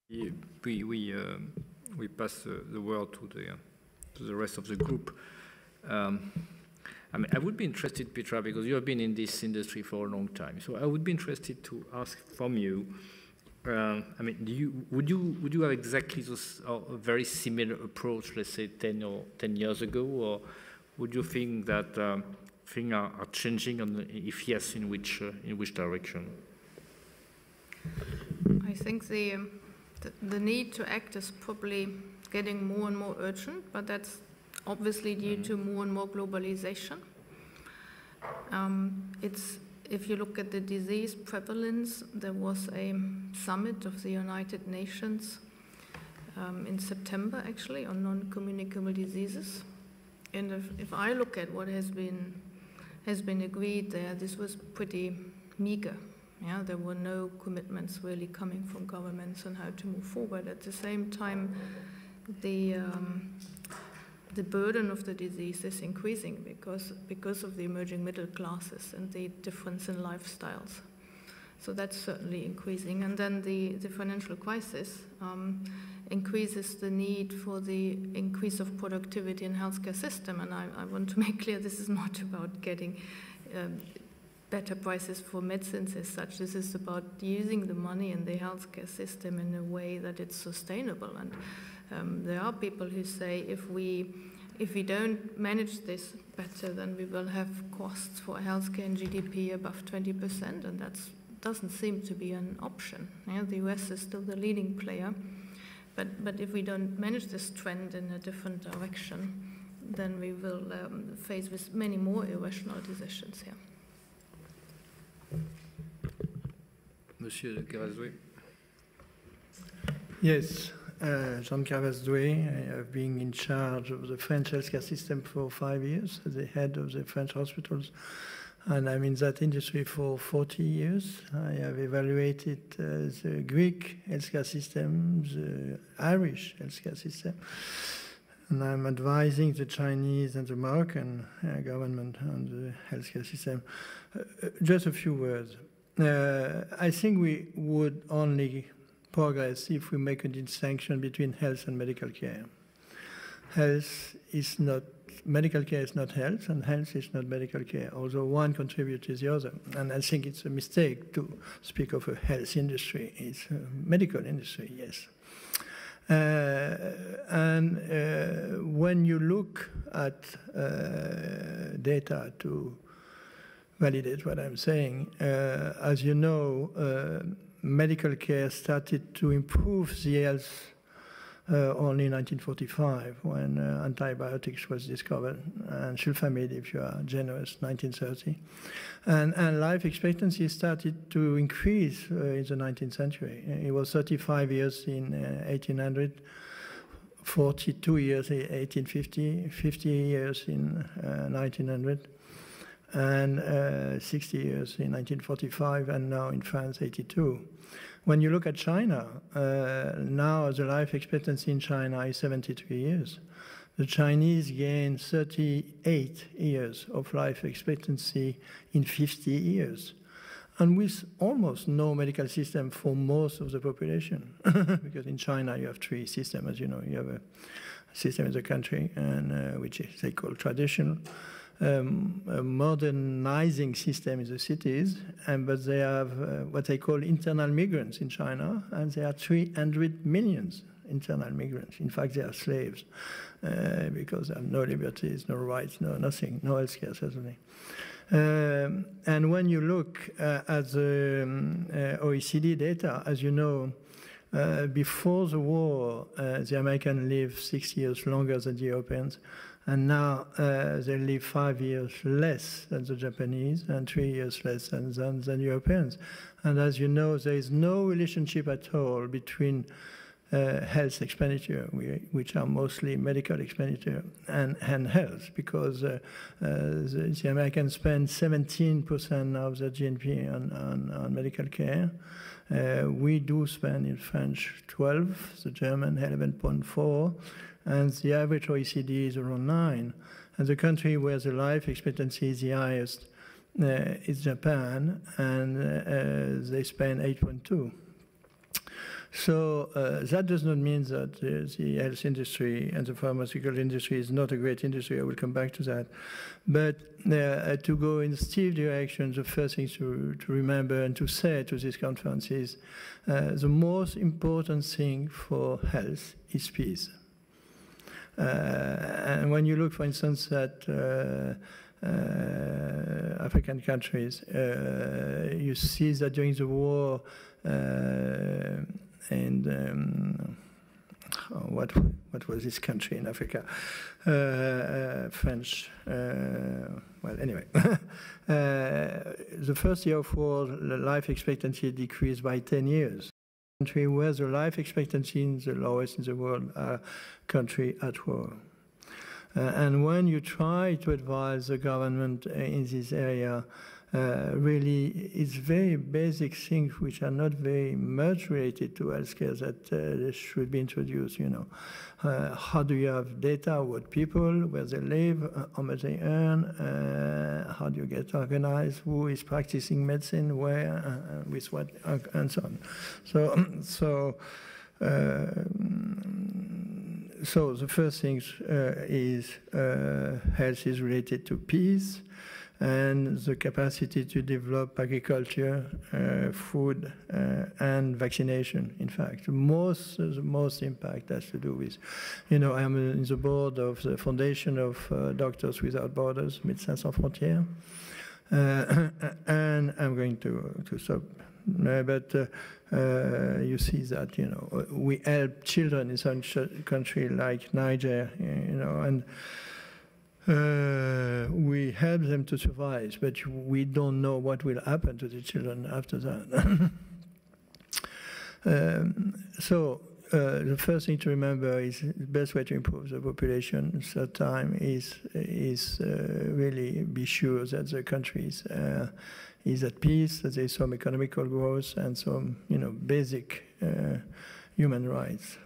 We pass the word to the rest of the group. I mean, I would be interested, Petra, because you have been in this industry for a long time. So I would be interested to ask from you. I mean, would you have exactly this a very similar approach, let's say 10 years ago, or would you think that things are changing, and if yes, in which direction? I think the need to act is probably getting more and more urgent, but that's obviously due to more and more globalization. If you look at the disease prevalence, there was a summit of the United Nations in September, actually, on non-communicable diseases. And if I look at what has been agreed there, this was pretty meager. Yeah, there were no commitments really coming from governments on how to move forward. At the same time, the burden of the disease is increasing because of the emerging middle classes and the difference in lifestyles. So that's certainly increasing. And then the financial crisis increases the need for the increase of productivity in healthcare system. And I want to make clear this is not about getting better prices for medicines as such. This is about using the money in the healthcare system in a way that it's sustainable. And there are people who say if we don't manage this better, then we will have costs for healthcare and GDP above 20%, and that doesn't seem to be an option. Yeah, the US is still the leading player, but if we don't manage this trend in a different direction, then we will face with many more irrational decisions here. Monsieur Carazoué. Yes, Jean Carazoué. I have been in charge of the French healthcare system for 5 years, as the head of the French hospitals, and I'm in that industry for 40 years. I have evaluated the Greek healthcare system, the Irish healthcare system, and I'm advising the Chinese and the Moroccan government on the healthcare system. Just a few words. I think we would only progress if we make a distinction between health and medical care. Medical care is not health, and health is not medical care, although one contributes to the other. And I think it's a mistake to speak of a health industry. It's a medical industry, yes. When you look at data to validate what I'm saying, as you know, medical care started to improve the health only in 1945 when antibiotics was discovered, and sulfamide, if you are generous, 1930. And life expectancy started to increase in the 19th century. It was 35 years in 1800, 42 years in 1850, 50 years in 1900, and 60 years in 1945, and now in France, 82. When you look at China, now the life expectancy in China is 73 years. The Chinese gained 38 years of life expectancy in 50 years, and with almost no medical system for most of the population. Because in China you have three systems, as you know. You have a system in the country, and which they call traditional, a modernizing system in the cities, but they have what they call internal migrants in China, and there are 300 million internal migrants. In fact, they are slaves because they have no liberties, no rights, no nothing, no healthcare, certainly. And when you look at the OECD data, as you know, before the war, the Americans lived 6 years longer than the Europeans. And now they live 5 years less than the Japanese and 3 years less than Europeans. And as you know, there is no relationship at all between health expenditure, which are mostly medical expenditure, and health, because the Americans spend 17% of their GNP on medical care. We do spend in French 12, the German 11.4, and the average OECD is around 9. And the country where the life expectancy is the highest is Japan, and they spend 8.2. So that does not mean that the health industry and the pharmaceutical industry is not a great industry. I will come back to that. But to go in still direction, the first thing to remember and to say to this conference is the most important thing for health is peace. And when you look, for instance, at African countries, you see that during the war, what was this country in Africa? French. Well, anyway, the first year of war, the life expectancy decreased by 10 years. Country where the life expectancy is the lowest in the world are country at war. And when you try to advise the government in this area, really, it's very basic things which are not very much related to healthcare that should be introduced. You know, how do you have data about people, where they live, how much they earn, how do you get organized, who is practicing medicine, where, with what, and so on. So the first thing is health is related to peace and the capacity to develop agriculture, food, and vaccination. In fact, the most impact has to do with, you know, I'm in the board of the Foundation of Doctors Without Borders, Médecins Sans Frontières, and I'm going to stop. But you see that, you know, we help children in some country like Niger, you know, and we help them to survive, but we don't know what will happen to the children after that. So the first thing to remember is the best way to improve the population third time is really be sure that the country is at peace, that there is some economical growth and some, you know, basic human rights.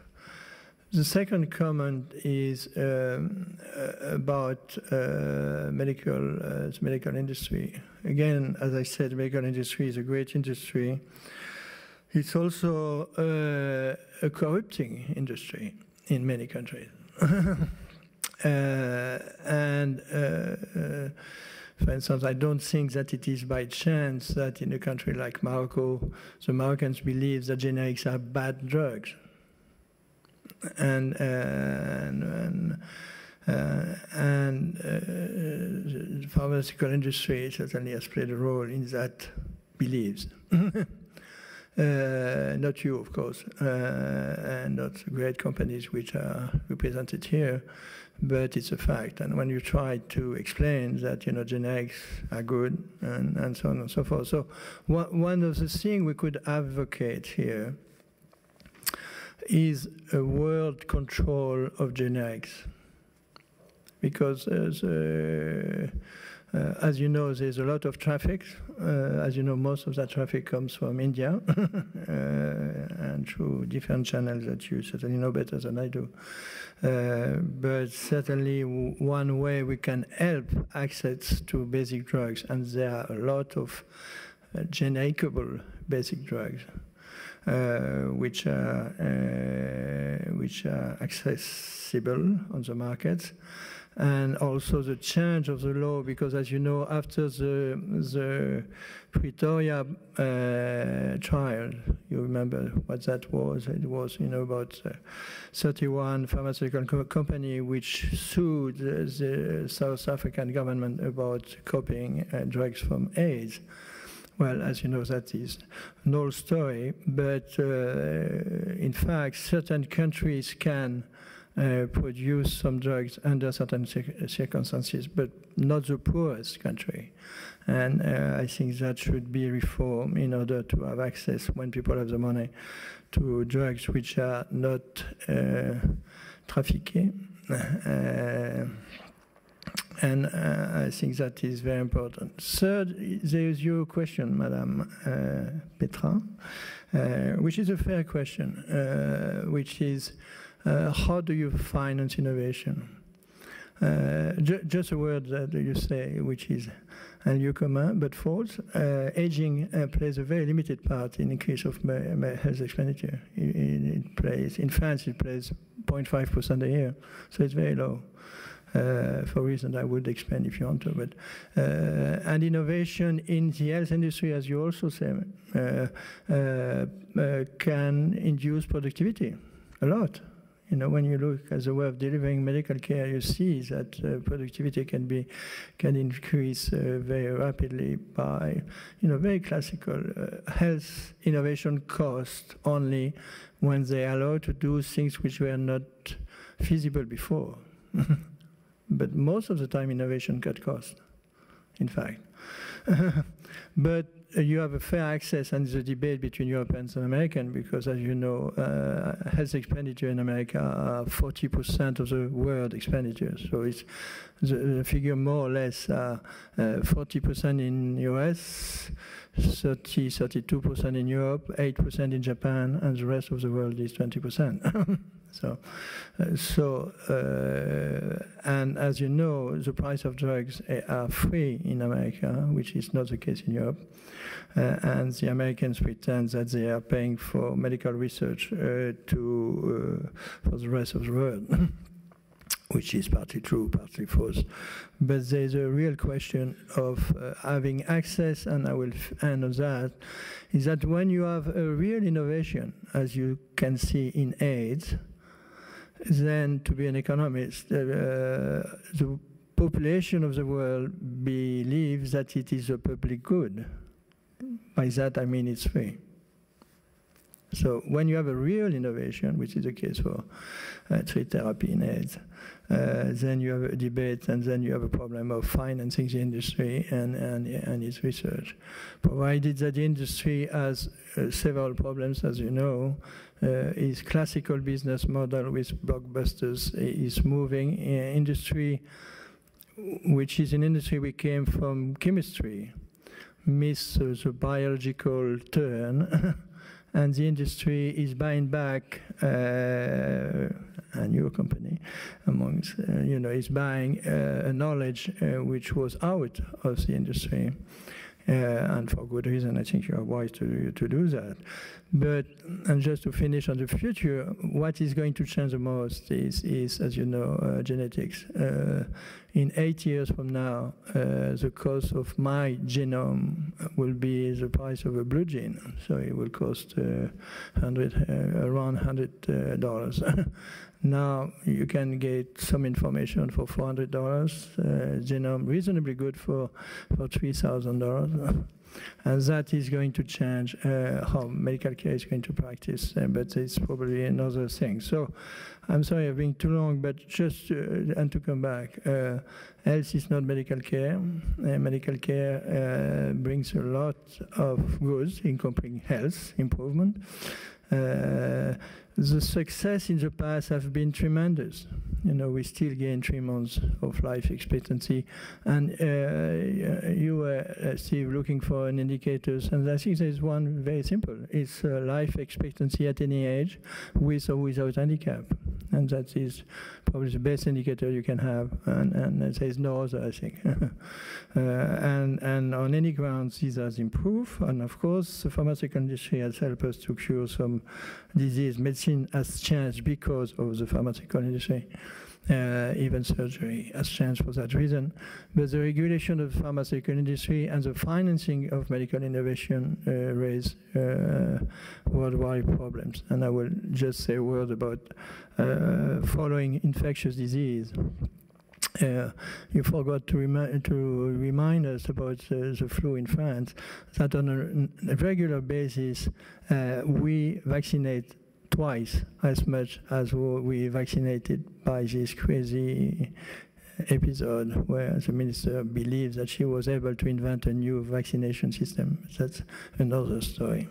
The second comment is about the medical industry. Again, as I said, the medical industry is a great industry. It's also a corrupting industry in many countries. For instance, I don't think that it is by chance that in a country like Morocco, the Moroccans believe that generics are bad drugs. And the pharmaceutical industry certainly has played a role in that beliefs. Not you, of course, and not the great companies which are represented here, but it's a fact. And when you try to explain that, you know, generics are good and so on and so forth. So one of the things we could advocate here is a world control of generics, because as you know, there's a lot of traffic. As you know, most of that traffic comes from India and through different channels that you certainly know better than I do. But certainly one way we can help access to basic drugs, and there are a lot of genericable basic drugs, which are accessible on the market, and also the change of the law, because as you know, after the Pretoria trial, you remember what that was? It was, you know, about 31 pharmaceutical company which sued the South African government about copying drugs from AIDS. Well, as you know, that is an old story, but in fact, certain countries can produce some drugs under certain circumstances, but not the poorest country. And I think that should be reformed in order to have access, when people have the money, to drugs which are not trafficked. And I think that is very important. Third, there is your question, Madame Petra, which is a fair question, which is how do you finance innovation? Just a word that you say, which is un lieu commun, but false. Aging plays a very limited part in the increase of health expenditure. It plays, in France, it plays 0.5% a year, so it's very low. For reasons I would explain if you want to, but and innovation in the health industry, as you also say, can induce productivity a lot. You know, when you look at the way of delivering medical care, you see that productivity can increase very rapidly by, very classical health innovation cost only when they are allowed to do things which were not feasible before. But most of the time, innovation cut cost, in fact. But you have a fair access, and the debate between Europeans and Americans, because as you know, health expenditure in America are 40% of the world expenditure. So it's the figure more or less 40% in US, 32% in Europe, 8% in Japan, and the rest of the world is 20%. And as you know, the price of drugs are free in America, which is not the case in Europe. And the Americans pretend that they are paying for medical research for the rest of the world, which is partly true, partly false. But there's a real question of having access, and I will end on that, is that when you have a real innovation, as you can see in AIDS, then to be an economist, the population of the world believes that it is a public good. By that I mean it's free. So when you have a real innovation, which is the case for tree therapy in AIDS, then you have a debate, and then you have a problem of financing the industry and its research. Provided that the industry has several problems, as you know, its classical business model with blockbusters is moving. Industry, which is an industry we came from chemistry, misses the biological turn, and the industry is buying back a new company, amongst, is buying a knowledge which was out of the industry. And for good reason, I think you are wise to do that. But, and just to finish on the future, what is going to change the most is as you know, genetics. In 8 years from now, the cost of my genome will be the price of a blue gene. So it will cost around $100. Now you can get some information for $400, genome reasonably good for $3,000. And that is going to change how medical care is going to practice, but it's probably another thing. So I'm sorry I've been too long, but just and to come back, health is not medical care. Medical care brings a lot of goods, including health improvement. The success in the past have been tremendous. We still gain 3 months of life expectancy. And you were, Steve, looking for an indicators, and I think there's one very simple. It's life expectancy at any age, with or without handicap. And that is probably the best indicator you can have, and there's no other, I think. And on any grounds, this has improved, and of course, the pharmaceutical industry has helped us to cure some disease. Medicine has changed because of the pharmaceutical industry. Even surgery has changed for that reason. But the regulation of the pharmaceutical industry and the financing of medical innovation raise worldwide problems. And I will just say a word about following infectious disease. You forgot to remind us about the flu in France, that on a regular basis we vaccinate twice as much as we vaccinated by this crazy episode where the minister believes that she was able to invent a new vaccination system. That's another story.